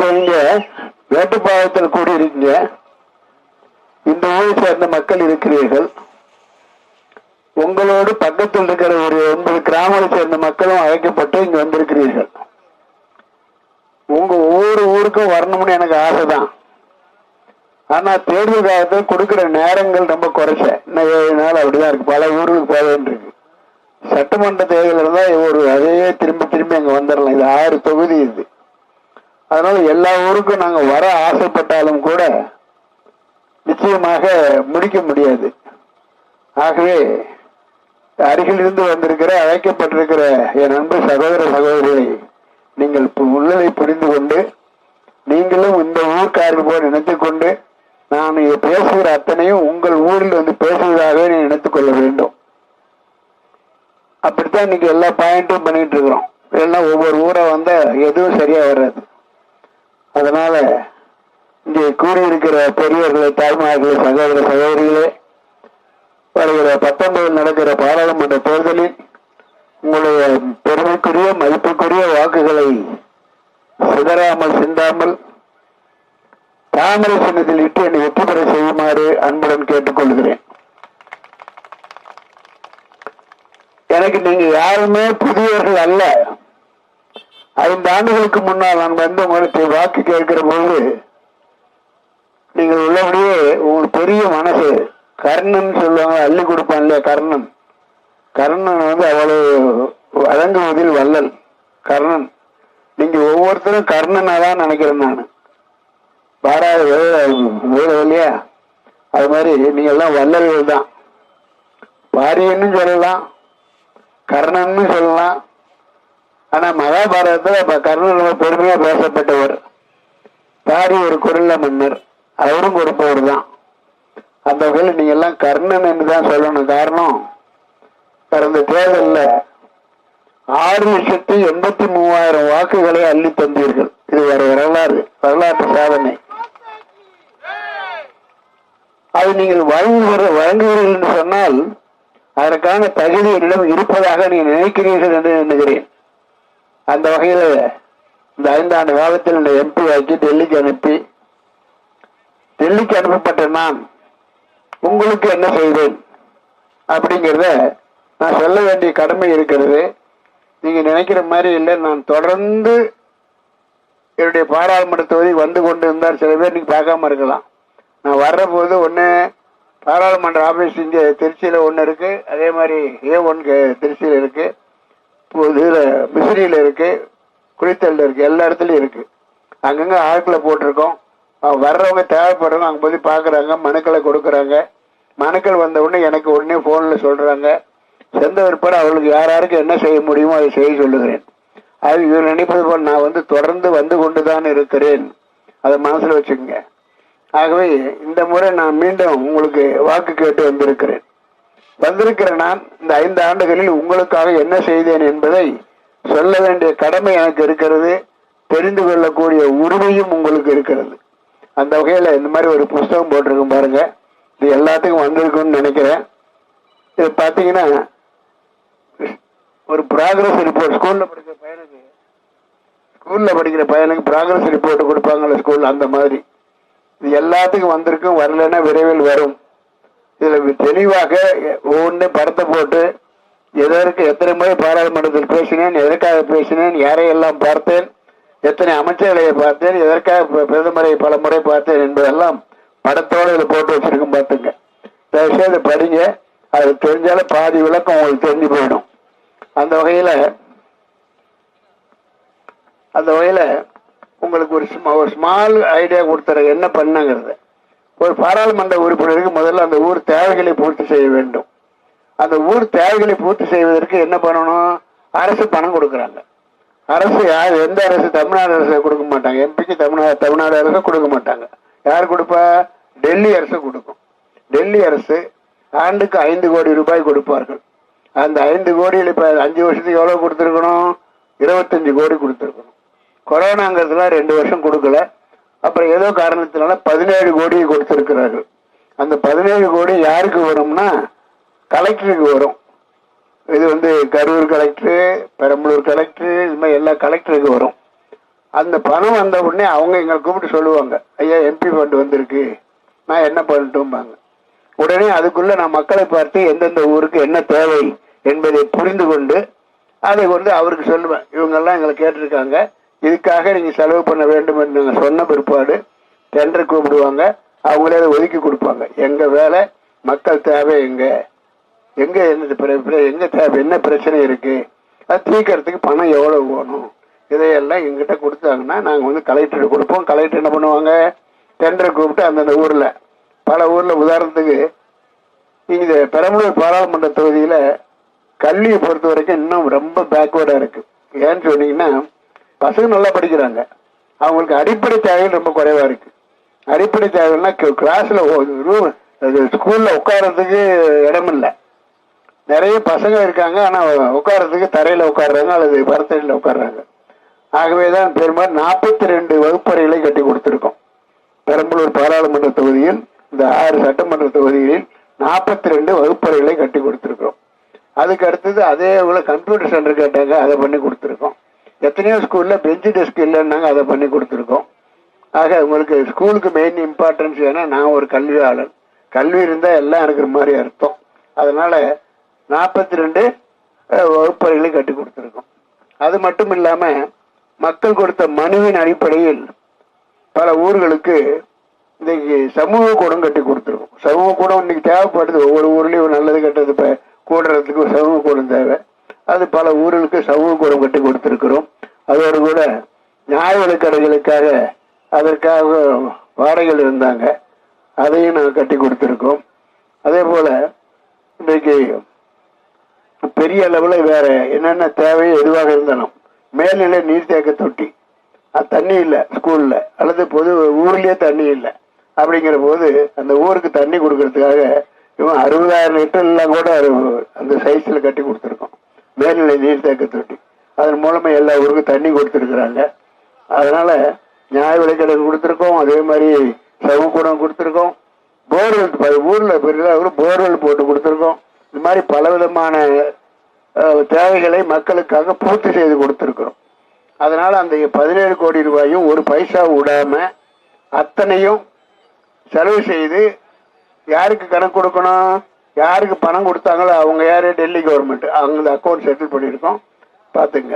இப்ப நீங்க வேட்டுப்பாளையத்தில் கூடியிருக்கீங்க. இந்த ஊரை சேர்ந்த மக்கள் இருக்கிறீர்கள். உங்களோடு பக்கத்தில் இருக்கிற ஒரு 9 கிராமத்தை சேர்ந்த மக்களும் அழைக்கப்பட்டு இங்க வந்திருக்கிறீர்கள். உங்க ஒவ்வொரு ஊருக்கும் வரணும்னு எனக்கு ஆசைதான். ஆனா தேர்தல் காலத்தில் கொடுக்கிற நேரங்கள் ரொம்ப குறைச்ச. இன்னும் 7 நாள் அப்படிதான் இருக்கு. பல ஊர்களுக்கு போக வேண்டியிருக்கு. சட்டமன்ற தேர்தலில் தான் அதே திரும்பி திரும்பி அங்க வந்துடலாம். இது 6 தொகுதி இது. அதனால எல்லா ஊருக்கும் நாங்க வர ஆசைப்பட்டாலும் கூட நிச்சயமாக முடிக்க முடியாது. ஆகவே அருகிலிருந்து வந்திருக்கிற அழைக்கப்பட்டிருக்கிற என் அன்பு சகோதர சகோதரிகளை நீங்கள் உள்ளதை புரிந்து கொண்டு நீங்களும் இந்த ஊர்க்காரர்கள் போல் நினைத்துக் கொண்டு நான் பேசுகிற அத்தனையும் உங்கள் ஊரில் வந்து பேசுவதாகவே நினைத்துக் கொள்ள வேண்டும். அப்படித்தான் இன்னைக்கு எல்லா பாயிண்டும் பண்ணிட்டு இருக்கிறோம். எல்லாம் ஒவ்வொரு ஊரை வந்தா எதுவும் சரியா வராது. அதனால இங்கே கூறியிருக்கிற பெரியவர்களை, தாய்மார்களை, சகோதர சகோதரிகளே, வருகிற 19 நடக்கிற பாராளுமன்ற தேர்தலில் உங்களுடைய பெருமைக்குரிய மதிப்புக்குரிய வாக்குகளை சிதறாமல் சிந்தாமல் தாமரை சின்னத்தில் இட்டு என்னை வெற்றி பெற செய்யுமாறு அன்புடன் கேட்டுக்கொள்கிறேன். எனக்கு நீங்க யாருமே புதியவர்கள் அல்ல. 5 ஆண்டுகளுக்கு முன்னால் நான் வந்து உங்களுக்கு வாக்கு கேட்கிற போது நீங்கள் உள்ளபடியே உங்களுக்கு பெரிய மனசு, கர்ணன் சொல்லுவாங்க, அள்ளி கொடுப்பான் இல்லையா கர்ணன். கர்ணன் வந்து அவ்வளவு வழங்குவதில் வல்லல் கர்ணன். நீங்க ஒவ்வொருத்தரும் கர்ணனா தான் நினைக்கிறேன் நான். பாராது இல்லையா? அது மாதிரி நீங்க எல்லாம் வல்லல்கள் தான். பாரியன்னு சொல்லலாம், கர்ணன்னு சொல்லலாம். ஆனா மகாபாரதத்துல கர்ணன் பெருமையா பேசப்பட்டவர். பாரி ஒரு குரல்ல மன்னர், அவரும் கொடுப்பவர் தான். அந்த வகையில் நீங்க எல்லாம் கர்ணன் என்று தான் சொல்லணும். காரணம், கடந்த தேர்தலில் 6,83,000 வாக்குகளை அள்ளி தந்தீர்கள். இது ஒரு வரலாற்று சாதனை. அது நீங்கள் வழங்குவீர்கள் என்று சொன்னால் அதற்கான தகுதி என்னிடம் இருப்பதாக நீங்கள் நினைக்கிறீர்கள் என்று எண்ணுகிறேன். அந்த வகையில் இந்த 5 ஆண்டு காலத்தில் இந்த எம்பி ஆக்கி டெல்லிக்கு அனுப்பப்பட்ட நான் உங்களுக்கு என்ன செய்வேன் அப்படிங்கிறத நான் சொல்ல வேண்டிய கடமை இருக்கிறது. நீங்க நினைக்கிற மாதிரி இல்லை. நான் தொடர்ந்து என்னுடைய பாராளுமன்ற தொகுதி வந்து கொண்டு இருந்தால் சில பேர் நீங்க பார்க்காம இருக்கலாம். நான் வர்ற போது ஒன்று பாராளுமன்ற ஆபீஸ் இங்கே திருச்சியில் ஒன்று இருக்கு, அதே மாதிரி A1 திருச்சியில் இருக்கு, இதில் மிசிறியில் இருக்கு, குளித்தலில் இருக்கு, எல்லா இடத்துலையும் இருக்கு. அங்கங்கே ஆட்களை போட்டிருக்கோம். வர்றவங்க தேவைப்படுறவங்க அங்கே போய் பார்க்குறாங்க, மனுக்களை கொடுக்குறாங்க. மனுக்கள் வந்த உடனே எனக்கு உடனே ஃபோனில் சொல்கிறாங்க. சென்ற விற்பனை அவர்களுக்கு யாருக்கு என்ன செய்ய முடியுமோ அதை செய்ய சொல்லுகிறேன். அது இவர் நினைப்பது போல் நான் வந்து தொடர்ந்து வந்து கொண்டு தான் இருக்கிறேன். அதை மனசில் வச்சுக்கோங்க. ஆகவே இந்த முறை நான் மீண்டும் உங்களுக்கு வாக்கு கேட்டு வந்திருக்கிற நான் இந்த 5 ஆண்டுகளில் உங்களுக்காக என்ன செய்தேன் என்பதை சொல்ல வேண்டிய கடமை எனக்கு இருக்கிறது. தெரிந்து கொள்ளக்கூடிய உரிமையும் உங்களுக்கு இருக்கிறது. அந்த வகையில் இந்த மாதிரி ஒரு புஸ்தகம் போட்டிருக்கும் பாருங்க. இது எல்லாத்துக்கும் வந்திருக்குன்னு நினைக்கிறேன். இது பார்த்தீங்கன்னா ஒரு ப்ராக்ரஸ் ரிப்போர்ட் ஸ்கூல்ல படிக்கிற பையனுக்கு ப்ராக்ரஸ் ரிப்போர்ட் கொடுப்பாங்கல்ல ஸ்கூல், அந்த மாதிரி இது எல்லாத்துக்கும் வந்திருக்கும். வரலன்னா விரைவில் வரும். இதுல தெளிவாக ஒவ்வொன்று படத்தை போட்டு எதற்கு எத்தனை முறை பாராளுமன்றத்தில் பேசினேன், எதற்காக பேசினேன், யாரையெல்லாம் பார்த்தேன், எத்தனை அமைச்சர்களை பார்த்தேன், எதற்காக பிரதமரை பல முறை பார்த்தேன் என்பதெல்லாம் படத்தோடு இதில் போட்டு வச்சிருக்கும். பார்த்துங்க, தயவுசெய்து படிங்க. அது தெரிஞ்சாலும் பாதி விளக்கம் உங்களுக்கு தெரிஞ்சு போயிடும். அந்த வகையில் உங்களுக்கு ஒரு ஸ்மால் ஐடியா கொடுத்துற என்ன பண்ணுங்கிறது. ஒரு பாராளுமன்ற உறுப்பினருக்கு முதல்ல அந்த ஊர் தேவைகளை பூர்த்தி செய்ய வேண்டும். அந்த ஊர் தேவைகளை பூர்த்தி செய்வதற்கு என்ன பண்ணணும்? அரசு பணம் கொடுக்குறாங்க. அரசு எந்த அரசு? தமிழ்நாடு அரசு கொடுக்க மாட்டாங்க. எம்பிக்கு தமிழ்நாடு அரசு கொடுக்க மாட்டாங்க. யார் கொடுப்பா? டெல்லி அரசு கொடுக்கும். டெல்லி அரசு ஆண்டுக்கு 5 கோடி ரூபாய் கொடுப்பார்கள். அந்த 5 கோடியில் இப்ப 5 வருஷத்துக்கு எவ்வளவு கொடுத்துருக்கணும்? 25 கோடி கொடுத்துருக்கணும். கொரோனாங்கிறதுல 2 வருஷம் கொடுக்கல. அப்புறம் ஏதோ காரணத்தினால 17 கோடி கொடுத்திருக்கிறார்கள். அந்த 17 கோடி யாருக்கு வரும்னா கலெக்டருக்கு வரும். இது வந்து கரூர் கலெக்டர், பெரம்பலூர் கலெக்டர், இது மாதிரி எல்லா கலெக்டருக்கு வரும். அந்த பணம் வந்த உடனே அவங்க எங்களை கூப்பிட்டு சொல்லுவாங்க, ஐயா எம்பி ஃபண்ட் வந்திருக்கு, நான் என்ன பண்ணட்டும்பாங்க. உடனே அதுக்குள்ள நான் மக்களை பார்த்து எந்தெந்த ஊருக்கு என்ன தேவை என்பதை புரிந்து கொண்டு அதை கொண்டு அவருக்கு சொல்லுவேன், இவங்கெல்லாம் எங்களை கேட்டிருக்காங்க, இதுக்காக நீங்க செலவு பண்ண வேண்டும் என்று நாங்கள் சொன்ன பிற்பாடு டெண்டர் கூப்பிடுவாங்க, அவங்களே அதை ஒதுக்கி கொடுப்பாங்க. எங்க வேலை மக்கள் தேவை எங்க எங்க எங்க தேவை, என்ன பிரச்சனை இருக்கு, அது தீர்க்கறதுக்கு பணம் எவ்வளவு வேணும், இதையெல்லாம் எங்கிட்ட கொடுத்தாங்கன்னா நாங்கள் வந்து கலெக்டர் கொடுப்போம். கலெக்டர் என்ன பண்ணுவாங்க, டெண்டரை கூப்பிட்டு அந்தந்த ஊர்ல பல ஊர்ல உதாரணத்துக்கு இந்த பெரம்பலூர் பாராளுமன்ற தொகுதியில கல்வியை பொறுத்த வரைக்கும் இன்னும் ரொம்ப பேக்வேர்டா இருக்கு. ஏன்னு சொன்னீங்கன்னா பசங்க நல்லா படிக்கிறாங்க, அவங்களுக்கு அடிப்படை தேவைகள் ரொம்ப குறைவா இருக்கு. அடிப்படை தேவைகள்னா கிளாஸ்ல ஸ்கூல்ல உட்கார்றதுக்கு இடம் இல்லை. நிறைய பசங்க இருக்காங்க, ஆனா உட்கார்றதுக்கு தரையில உட்காடுறாங்க அல்லது பரத்தடியில உட்காடுறாங்க. ஆகவேதான் பெரும்பாலும் 42 வகுப்பறைகளை கட்டி கொடுத்திருக்கோம். பெரம்பலூர் பாராளுமன்ற தொகுதியில் இந்த 6 சட்டமன்ற தொகுதிகளில் 42 வகுப்பறைகளை கட்டி கொடுத்திருக்கிறோம். அதுக்கு அடுத்தது அதே போல கம்ப்யூட்டர் சென்டர் கேட்டாங்க, அதை பண்ணி கொடுத்துருக்கோம். எத்தனையோ ஸ்கூல்ல பெஞ்சு டெஸ்க் இல்லைன்னாங்க, அதை பண்ணி கொடுத்துருக்கோம். ஆக உங்களுக்கு ஸ்கூலுக்கு மெயின் இம்பார்ட்டன்ஸ், ஏன்னா நான் ஒரு கல்வியாளன், கல்வி இருந்தால் எல்லாம் இருக்கிற மாதிரி அர்த்தம். அதனால 42 வகுப்பறைகளை கட்டி கொடுத்துருக்கோம். அது மட்டும் இல்லாம மக்கள் கொடுத்த மனுவின் அடிப்படையில் பல ஊர்களுக்கு இன்னைக்கு சமூக கூடம் கட்டி கொடுத்துருக்கோம். சமூக கூடம் இன்னைக்கு தேவைப்படுது, ஒவ்வொரு ஊர்லயும் நல்லது கெட்டது கூடுறதுக்கு சமூக கூடம் தேவை. அது பல ஊர்களுக்கு சமூக கூடம் கட்டி கொடுத்திருக்கிறோம். அதோடு கூட நியாய விலைக்கடைகளுக்காக அதற்காக வாடகைகள் இருந்தாங்க, அதையும் நாங்கள் கட்டி கொடுத்திருக்கோம். அதே போல இன்றைக்கு பெரிய அளவில் வேற என்னென்ன தேவை எதுவாக இருந்தாலும் மேல்நிலை நீர்த்தேக்க தொட்டி, அது தண்ணி இல்லை ஸ்கூல்ல அல்லது பொது ஊர்லயே தண்ணி இல்லை அப்படிங்கிற போது அந்த ஊருக்கு தண்ணி கொடுக்கறதுக்காக இவன் 60,000 லிட்டர் எல்லாம் கூட அந்த சைஸ்ல கட்டி கொடுத்துருக்கோம் மேல்நிலை நீர்த்தேக்க தொட்டி. அதன் மூலமா எல்லா ஊருக்கும் தண்ணி கொடுத்துருக்குறாங்க. அதனால நியாய விலைக்கடை கொடுத்துருக்கோம், அதே மாதிரி சவுக்கூடம் கொடுத்துருக்கோம், போர்வெல் ஊர்ல பெரிய போர்வெல் போட்டு கொடுத்துருக்கோம். இந்த மாதிரி பலவிதமான தேவைகளை மக்களுக்காக பூர்த்தி செய்து கொடுத்துருக்கிறோம். அதனால அந்த 17 கோடி ரூபாயும் ஒரு பைசா விடாம அத்தனையும் செலவு செய்து யாருக்கு கணக்கு கொடுக்கணும், யாருக்கு பணம் கொடுத்தாங்களோ அவங்க யாரு, டெல்லி கவர்மெண்ட், அவங்க அக்கௌண்ட் செட்டில் பண்ணியிருக்கோம் பார்த்துங்க.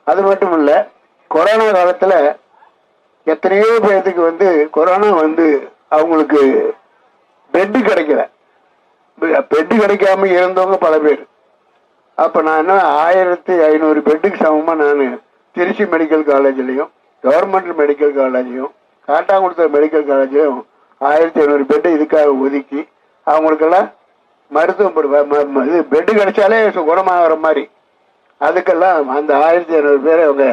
அது மட்டும் இல்ல, கொரோனா காலத்துல எத்தனையோ பேருக்கு வந்து கொரோனா வந்து அவங்களுக்கு பெட்டு கிடைக்கல, பெட்டு கிடைக்காம இருந்தவங்க பல பேர். அப்ப நான் 1500 பெட்டுக்கு சமமா நான் திருச்சி மெடிக்கல் காலேஜ்லயும் கவர்மெண்ட் மெடிக்கல் காலேஜையும் காட்டாங்குளத்தூர் மெடிக்கல் காலேஜையும் 1500 பெட்டு இதுக்காக ஒதுக்கி அவங்களுக்கெல்லாம் மருத்துவம் இது பெட்டு கிடைச்சாலே குணமாகிற மாதிரி அதுக்கெல்லாம் அந்த 1500 பேரை அவங்க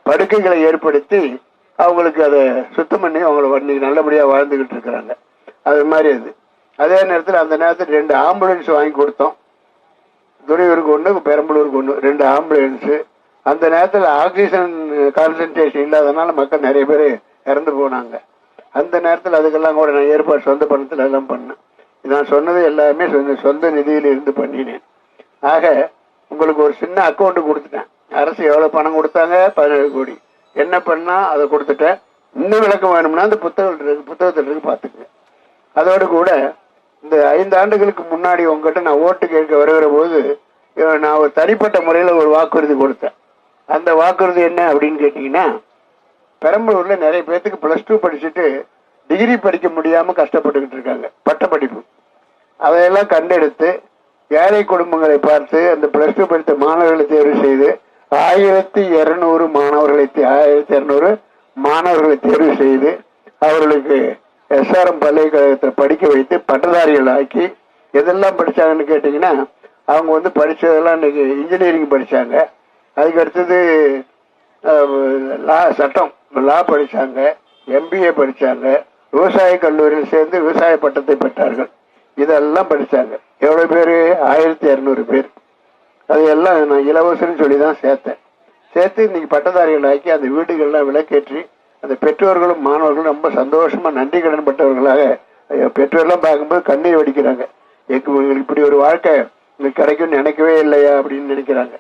படுக்கைகளை ஏற்படுத்தி அவங்களுக்கு அதை சுத்தம் பண்ணி அவங்களை நல்லபடியா வாழ்ந்துகிட்டு இருக்கிறாங்க. அது மாதிரி அது. அதே நேரத்தில் அந்த நேரத்தில் 2 ஆம்புலன்ஸ் வாங்கி கொடுத்தோம். துறையூருக்கு ஒன்று, பெரம்பலூருக்கு ஒன்று, 2 ஆம்புலன்ஸ். அந்த நேரத்தில் ஆக்சிஜன் கான்சன்ட்ரேஷன் இல்லாதனால மக்கள் நிறைய பேர் இறந்து போனாங்க. அந்த நேரத்தில் அதுக்கெல்லாம் கூட நான் ஏற்பாடு சொந்த பணத்தில் எல்லாம் பண்ணேன். நான் சொன்னது எல்லாமே சொந்த நிதியில் இருந்து பண்ணினேன். ஆக உங்களுக்கு ஒரு சின்ன அக்கௌண்ட் கொடுத்துட்டேன். அரசு எவ்வளவு பணம் கொடுத்தாங்க, 17 கோடி. என்ன பண்ணா அதை கொடுத்துட்டேன். இன்னும் விளக்கம் வேணும்னா அந்த புத்தகத்தில் இருக்கு பார்த்துக்க. அதோடு கூட இந்த 5 ஆண்டுகளுக்கு முன்னாடி உங்ககிட்ட நான் ஓட்டு கேட்க வருகிற போது நான் ஒரு தனிப்பட்ட முறையில் ஒரு வாக்குறுதி கொடுத்தேன். அந்த வாக்குறுதி என்ன அப்படின்னு கேட்டீங்கன்னா, பெரம்பலூர்ல நிறைய பேர்த்துக்கு +2 படிச்சுட்டு டிகிரி படிக்க முடியாம கஷ்டப்பட்டுக்கிட்டு இருக்காங்க, பட்ட படிப்பு. அதையெல்லாம் கண்டெடுத்து ஏழை குடும்பங்களை பார்த்து அந்த +2 படித்த மாணவர்களை தேர்வு செய்து 1200 மாணவர்களை தேர்வு செய்து அவர்களுக்கு SRM பல்கலைக்கழகத்தில் படிக்க வைத்து பட்டதாரிகள் ஆக்கி. எதெல்லாம் படிச்சாங்கன்னு கேட்டீங்கன்னா, அவங்க வந்து படிச்சதெல்லாம் இன்னைக்கு இன்ஜினியரிங் படிச்சாங்க, அதுக்கு அடுத்தது சட்டம் லா படிச்சாங்க, MBA படிச்சாங்க, விவசாய கல்லூரியில் சேர்ந்து விவசாய பட்டத்தை பெற்றார்கள். இதெல்லாம் படிச்சாங்க. எவ்வளவு பேரு? 1200 பேர். அதையெல்லாம் நான் இலவசம்னு சொல்லி தான் சேர்த்து இன்னைக்கு பட்டதாரிகள் ஆக்கி அந்த வீடுகள்லாம் விளக்கேற்றி அந்த பெற்றோர்களும் மாணவர்களும் ரொம்ப சந்தோஷமா நன்றி கடன் பட்டவர்களாக பெற்றோர்லாம் பார்க்கும்போது கண்ணீர் வடிக்கிறாங்க. உங்களுக்கு இப்படி ஒரு வாழ்க்கை உங்களுக்கு கிடைக்கும்னு நினைக்கவே இல்லையா அப்படின்னு நினைக்கிறாங்க.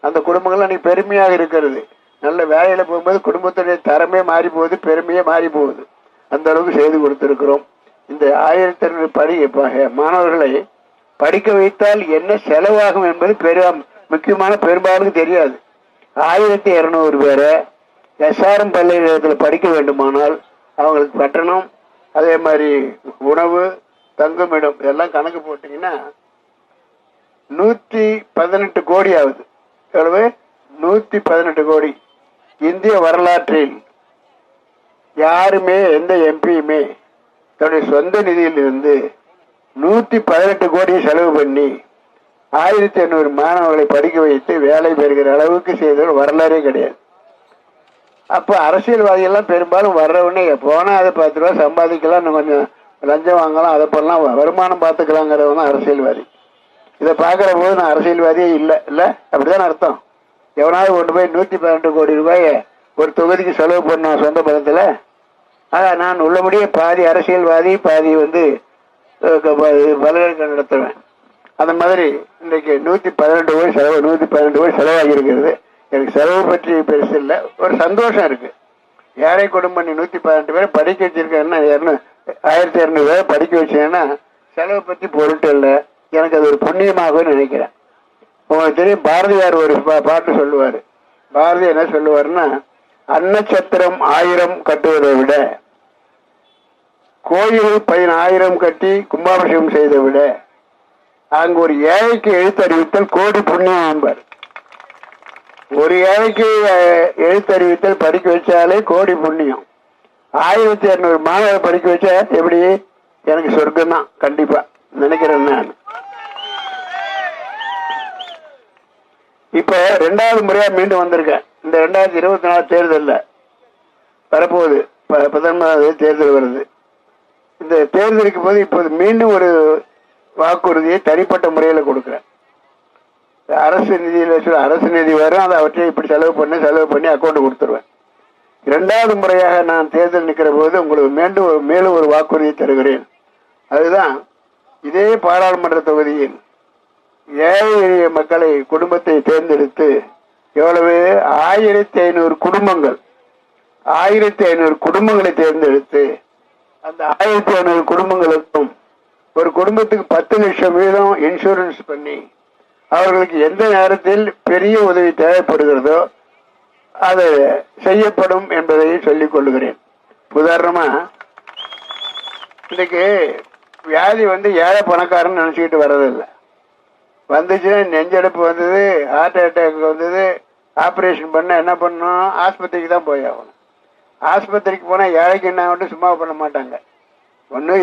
அந்த குடும்பங்கள்லாம் நீ பெருமையாக இருக்கிறது. நல்ல வேலையில் போகும்போது குடும்பத்துடைய தரமே மாறி போகுது, பெருமையே மாறி போகுது. அந்த அளவுக்கு செய்து கொடுத்துருக்கிறோம். இந்த 1200 மாணவர்களை படிக்க வைத்தால் என்ன செலவாகும் என்பது முக்கியமான பெரும்பாலும் தெரியாது. 1200 பேரை எஸ்ஆர்எம் பல்கலைக்கழகத்தில் படிக்க வேண்டுமானால் அவங்களுக்கு கட்டணம், அதே மாதிரி உணவு, தங்குமிடம் இதெல்லாம் கணக்கு போட்டீங்கன்னா 118 கோடி ஆகுது. எவ்வளவு? 118 கோடி. இந்திய வரலாற்றில் யாருமே எந்த எம்பியுமே தன்னுடைய சொந்த நிதியிலிருந்து 118 கோடியை செலவு பண்ணி 1500 மாணவர்களை படிக்க வைத்து வேலை பெறுகிற அளவுக்கு செய்த வரலாறே கிடையாது. அப்போ அரசியல்வாதிகள்லாம் பெரும்பாலும் வர்றவொடனே போனால் அதை 10 ரூபா சம்பாதிக்கலாம், இன்னும் கொஞ்சம் லஞ்சம் வாங்கலாம், அதை பண்ணலாம், வருமானம் பார்த்துக்கலாங்கிறவங்க தான் அரசியல்வாதி. இதை பார்க்குற போது நான் அரசியல்வாதியே இல்லை அப்படிதான் அர்த்தம். எவனாவது கொண்டு போய் 118 கோடி ரூபாயை ஒரு தொகுதிக்கு செலவு பண்ணோம் சொந்த பணத்தில். நான் உள்ளபடியே பாதி அரசியல்வாதி, பாதி பல்கலைக்கழகம் நடத்துவேன். அந்த மாதிரி இன்றைக்கு 118 கோடி செலவு 118 கோடி செலவாகி இருக்கிறது. எனக்கு செலவு பற்றி பெருசு இல்லை, ஒரு சந்தோஷம் இருக்கு. ஏழை குடும்பம் 118 பேரை படிக்க வச்சிருக்கேன்னா 1200 பேரை படிக்க வச்சேன்னா செலவு பற்றி பொருட்டு இல்லை, எனக்கு அது ஒரு புண்ணியமாகவே நினைக்கிறேன். உங்களுக்கு தெரியும், பாரதியார் ஒரு பாட்டு சொல்லுவார். பாரதி என்ன சொல்லுவாருன்னா, அன்னச்சத்திரம் 1000 கட்டுவதை விட கோயில் 10,000 கட்டி கும்பாபிஷேகம் செய்தை விட அங்கு ஒரு ஏழைக்கு எழுத்தறிவித்தல் கோடி புண்ணியம் என்பார். ஒரு ஏழைக்கு எழுத்தறிவித்தல் படிக்க வச்சாலே கோடி புண்ணியம். 1200 மாணவர்கள் படிக்க வச்சா எப்படி? எனக்கு சொர்க்கம் தான் கண்டிப்பா நினைக்கிறேன் நான். இப்ப 2வது முறையா மீண்டும் வந்திருக்கேன். இந்த 2024 தேர்தலில் வரப்போகுது, 19வது தேர்தல் வருது. இந்த தேர்தலுக்கு போது இப்போது மீண்டும் ஒரு வாக்குறுதியை தனிப்பட்ட முறையில் கொடுக்குறேன். அரசு நிதியில் அரசு நிதி வரும், அதை அவற்றை இப்படி செலவு பண்ணி அக்கௌண்ட் கொடுத்துருவேன். 2வது முறையாக நான் தேர்தல் நிற்கிற போது உங்களுக்கு மேலும் ஒரு வாக்குறுதியை தருகிறேன். அதுதான் இதே பாராளுமன்ற தொகுதியில் ஏழை எளிய மக்களை குடும்பத்தை தேர்ந்தெடுத்து எவ்வளவு 1500 குடும்பங்கள் 1500 குடும்பங்களை தேர்ந்தெடுத்து அந்த 1500 குடும்பங்களுக்கும் ஒரு குடும்பத்துக்கு 10 லட்சம் வீதம் இன்சூரன்ஸ் பண்ணி அவர்களுக்கு எந்த நேரத்தில் பெரிய உதவி தேவைப்படுகிறதோ அது செய்யப்படும் என்பதை சொல்லிக் கொள்ளுகிறேன். உதாரணமா, இன்னைக்கு வியாதி ஏழை பணக்காரன் நினைச்சுக்கிட்டு வர்றதில்லை. வந்துச்சுன்னா நெஞ்செடுப்பு வந்தது, ஹார்ட் அட்டாக் வந்தது, ஆப்ரேஷன் பண்ண என்ன பண்ணணும்? ஆஸ்பத்திரிக்கு தான் போய் ஆகணும். ஆஸ்பத்திரிக்கு போனால் ஏழைக்கு என்ன மட்டும் சும்மா பண்ண மாட்டாங்க. ஒன்று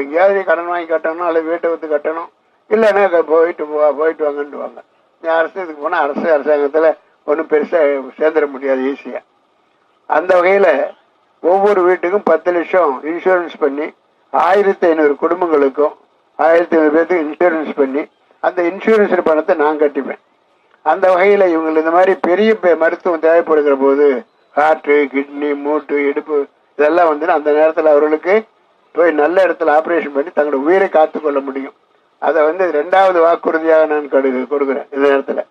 எங்கேயாவது கடன் வாங்கி கட்டணும், அல்லது வீட்டை விட்டு கட்டணும், இல்லைன்னா போயிட்டு வாங்கன்ட்டு வாங்க. அரசுக்கு போனால் அரசாங்கத்தில் ஒன்றும் பெருசாக சேர்ந்துட முடியாது ஈஸியாக. அந்த வகையில் ஒவ்வொரு வீட்டுக்கும் 10 லட்சம் இன்சூரன்ஸ் பண்ணி 1500 குடும்பங்களுக்கும் 1500 பேர்த்துக்கு இன்சூரன்ஸ் பண்ணி அந்த இன்சூரன்ஸ் பணத்தை நான் கட்டிப்பேன். அந்த வகையில் இவங்களுக்கு இந்த மாதிரி பெரிய மருத்துவம் தேவைப்படுகிற போது ஹார்ட்டு, கிட்னி, மூட்டு, இடுப்பு இதெல்லாம் அந்த நேரத்தில் அவர்களுக்கு போய் நல்ல இடத்துல ஆப்ரேஷன் பண்ணி தங்களோட உயிரை காத்து கொள்ள முடியும். அதை 2வது வாக்குறுதியாக நான் கொடுக்குறேன் இந்த நேரத்தில்.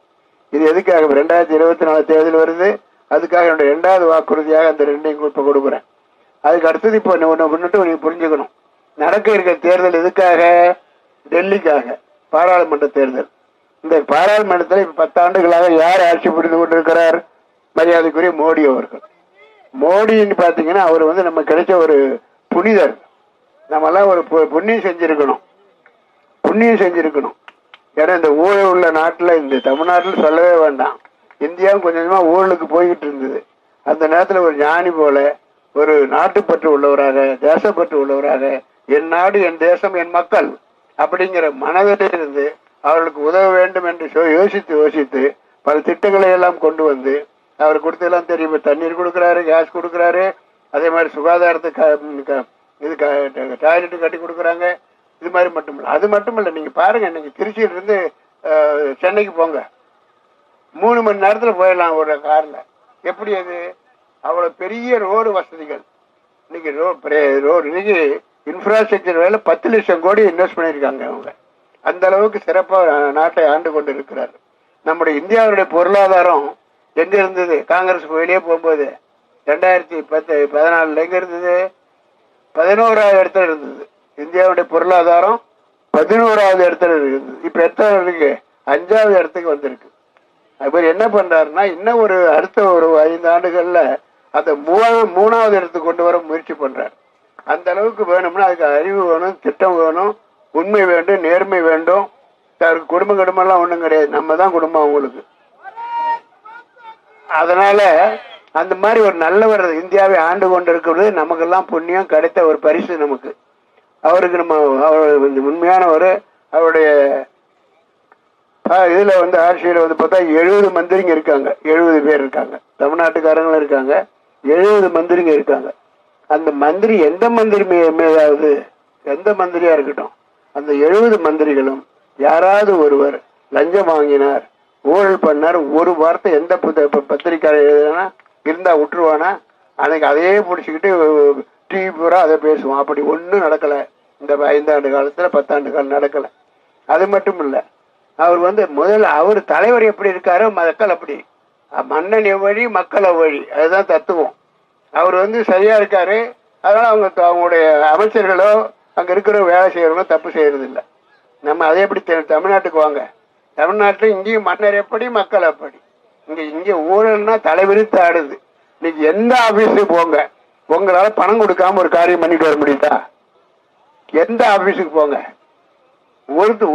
இது எதுக்காக? 2024 தேர்தல் வருது, அதுக்காக என்னுடைய 2வது வாக்குறுதியாக அந்த 2ஐயும் இப்போ கொடுக்குறேன். அதுக்கு அடுத்தது இப்போ ஒன்று முன்னிட்டு நீங்கள் புரிஞ்சுக்கணும், நடக்க இருக்கிற தேர்தல் எதுக்காக? டெல்லிக்காக, பாராளுமன்ற தேர்தல். இந்த பாராளுமன்றத்தில் இப்போ 10 ஆண்டுகளாக யார் ஆட்சி புரிந்து கொண்டிருக்கிறார்? மரியாதைக்குரிய மோடி அவர்கள். மோடின்னு பார்த்தீங்கன்னா அவர் நம்ம கிடைச்ச ஒரு புனிதர். நம்மெல்லாம் ஒரு புண்ணியம் செஞ்சிருக்கணும். ஏன்னா இந்த ஊழல் உள்ள நாட்டில், இந்த தமிழ்நாட்டில் சொல்லவே வேண்டாம், இந்தியாவும் கொஞ்சம் கொஞ்சமாக ஊழலுக்கு போய்கிட்டு இருந்தது. அந்த நேரத்தில் ஒரு ஞானி போல ஒரு நாட்டுப்பற்று உள்ளவராக, தேசப்பற்று உள்ளவராக, என் நாடு என் தேசம் என் மக்கள் அப்படிங்கிற மனதிலிருந்து அவர்களுக்கு உதவ வேண்டும் என்று யோசித்து பல திட்டங்களை எல்லாம் கொண்டு வந்து அவர் கொடுத்ததெல்லாம் தெரியும். தண்ணீர் கொடுக்குறாரு, கேஸ் கொடுக்குறாரு, அதே மாதிரி சுகாதாரத்துக்கு டாய்லெட்டு கட்டி கொடுக்குறாங்க. இது மாதிரி மட்டுமில்லை, அது மட்டும் இல்லை. நீங்கள் பாருங்க, இன்னைக்கு திருச்சியிலிருந்து சென்னைக்கு போங்க, 3 மணி நேரத்தில் போயிடலாம் ஒரு காரில். எப்படி அது? அவ்வளோ பெரிய ரோடு வசதிகள். இன்னைக்கு ரோடு இன்னைக்கு இன்ஃப்ராஸ்ட்ரக்சர் வேலை 10 லட்சம் கோடி இன்வெஸ்ட் பண்ணியிருக்காங்க அவங்க. அந்த அளவுக்கு சிறப்பாக நாட்டை ஆண்டு கொண்டு இருக்கிறார். நம்முடைய இந்தியாவுடைய பொருளாதாரம் எங்க இருந்தது? காங்கிரஸ் வெளியே போகும்போது 2014 எங்க இருந்தது? 11வது இடத்துல இருந்தது. இந்தியாவுடைய பொருளாதாரம் 11வது இடத்துல இருந்தது. இப்ப எத்தனை இருக்கு? 5வது இடத்துக்கு வந்திருக்கு. அவர் என்ன பண்றாருன்னா, இன்னும் ஒரு அடுத்த ஒரு 5 ஆண்டுகள்ல அந்த 3வது இடத்துக்கு கொண்டு வர முயற்சி பண்றாரு. அந்த அளவுக்கு வேணும்னா அதுக்கு அறிவு வேணும், திட்டம் வேணும், உண்மை வேண்டும், நேர்மை வேண்டும். குடும்பம் எல்லாம் ஒண்ணும் கிடையாது, நம்ம தான் குடும்பம் அவங்களுக்கு. அதனால அந்த மாதிரி ஒரு நல்லவர் இந்தியாவை ஆண்டு கொண்டு இருக்கிறது நமக்கெல்லாம் புண்ணியம், கிடைத்த ஒரு பரிசு நமக்கு. அவருக்கு நம்ம உண்மையான ஒரு அவருடைய இதுல ஆட்சியில பார்த்தா 70 மந்திரிங்க இருக்காங்க, 70 பேர் இருக்காங்க, தமிழ்நாட்டுக்காரங்களும் இருக்காங்க, 70 மந்திரிங்க இருக்காங்க. அந்த மந்திரி எந்த மந்திரி மீதாவது, எந்த மந்திரியா இருக்கட்டும், அந்த 70 மந்திரிகளும் யாராவது ஒருவர் லஞ்சம் வாங்கினார், ஊழல் பண்ணார், ஒரு வார்த்தை எந்த பத்திரிக்கை எழுதுனா இருந்தா விட்டுருவானா? அன்னைக்கு அதையே பிடிச்சிக்கிட்டு டிவி பூரா அதை பேசுவோம். அப்படி ஒன்றும் நடக்கல இந்த 5 ஆண்டு காலத்துல, 10 ஆண்டு காலம் நடக்கல. அது மட்டும் இல்ல, அவர் முதல்ல அவர் தலைவர் எப்படி இருக்காரோ மக்கள் அப்படி, மன்னன் எவ்வழி மக்கள் அவ்வழி, அதுதான் தத்துவம். அவர் சரியா இருக்காரு. அதனால அவங்களுடைய அமைச்சர்களோ அங்க இருக்கிற வேலை செய்யறவங்களோ தப்பு செய்யறது இல்லை. நம்ம அதே எப்படி தமிழ்நாட்டுக்கு வாங்க, தமிழ்நாட்டில் இங்கேயும் மன்னர் எப்படி மக்கள் அப்படி. இங்க ஊழல்னா தலைவிரித்து ஆடுது. நீங்க எந்த ஆபீஸுக்கு போங்க, உங்களால பணம் கொடுக்காம ஒரு காரியம் பண்ணிட்டு வர முடியுதா? எந்த ஆபீஸுக்கு போங்க,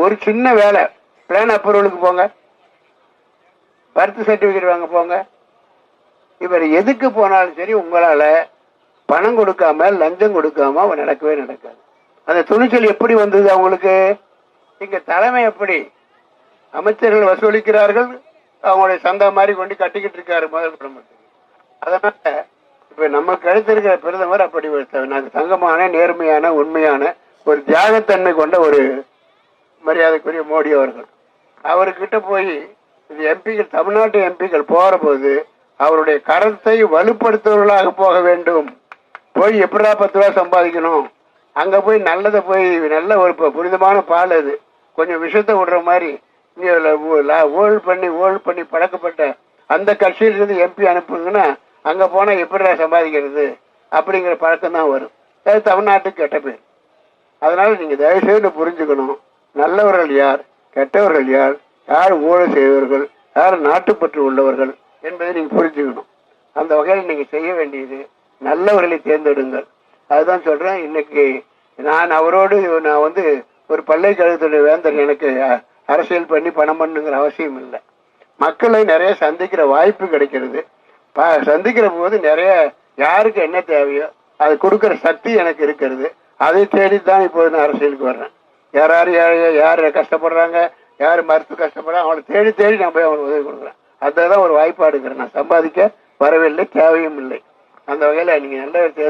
ஒரு சின்ன வேலை, பிளான் அப்ரூவலுக்கு போங்க, பர்த் சர்டிபிகேட் வாங்க போங்க, இவர் எதுக்கு போனாலும் சரி உங்களால பணம் கொடுக்காம லஞ்சம் கொடுக்காம அவன் நடக்கவே நடக்காது. அந்த துணிச்சல் எப்படி வந்தது அவங்களுக்கு? இங்க தலைமை எப்படி? அமைச்சர்கள் வசூலிக்கிறார்கள், அவங்களுடைய சந்தா மாதிரி கொண்டு கட்டிக்கிட்டு இருக்காரு முதல் குடும்பத்துக்கு. அதனால இப்ப நமக்கு கிடைத்திருக்கிற பிரதமர் அப்படி தங்கமான, நேர்மையான, உண்மையான, ஒரு தியாகத்தன்மை கொண்ட ஒரு மரியாதைக்குரிய மோடி அவர்கள். அவர்கிட்ட போய் எம்பிக்கள், தமிழ்நாட்டு எம்பிக்கள் போற போது அவருடைய கரத்தை வலுப்படுத்துவர்களாக போக வேண்டும். போய் எப்படா 10 ரூபா சம்பாதிக்கணும், அங்க போய் நல்லதை போய் நல்ல ஒரு புனிதமான பால், அது கொஞ்சம் விஷத்தை விடுற மாதிரி ஊழல் பண்ணி பழக்கப்பட்ட அந்த கட்சியிலிருந்து எம்பி அனுப்புங்கன்னா அங்க போனா எப்படிடா சம்பாதிக்கிறது அப்படிங்கிற பழக்கம் தான் வரும். அது தமிழ்நாட்டுக்கு கெட்ட பேர். அதனால நீங்க தயவுசெய்து புரிஞ்சுக்கணும், நல்லவர்கள் யார், கெட்டவர்கள் யார், யார் ஊழல் செய்தவர்கள், யார் நாட்டுப்பற்று உள்ளவர்கள் என்பதை நீங்க புரிஞ்சுக்கணும். அந்த வகையில் நீங்க செய்ய வேண்டியது நல்லவர்களை தேர்ந்தெடுங்கள். அதுதான் சொல்றேன். இன்னைக்கு நான் அவரோடு நான் ஒரு பல்கலைக்கழகத்துடைய வேந்தர், எனக்கு அரசியல் பண்ணி பணம் பண்ணுங்கிற அவசியம் இல்லை. மக்களை நிறைய சந்திக்கிற வாய்ப்பு கிடைக்கிறது. சந்திக்கிற போது நிறைய யாருக்கு என்ன தேவையோ அது கொடுக்கிற சக்தி எனக்கு இருக்கிறது. அதை தேடித்தான் இப்போது நான் அரசியலுக்கு வர்றேன். யார் கஷ்டப்படுறாங்க, யார் மருத்துவ கஷ்டப்படுறாங்க, அவங்களை தேடி தேடி நான் போய் அவங்களுக்கு உதவி கொடுக்குறேன். அதுதான் ஒரு வாய்ப்பாடு இருக்கிறேன். நான் சம்பாதிக்க வரவில்லை, தேவையும் இல்லை. அந்த வகையில் நீங்க நல்ல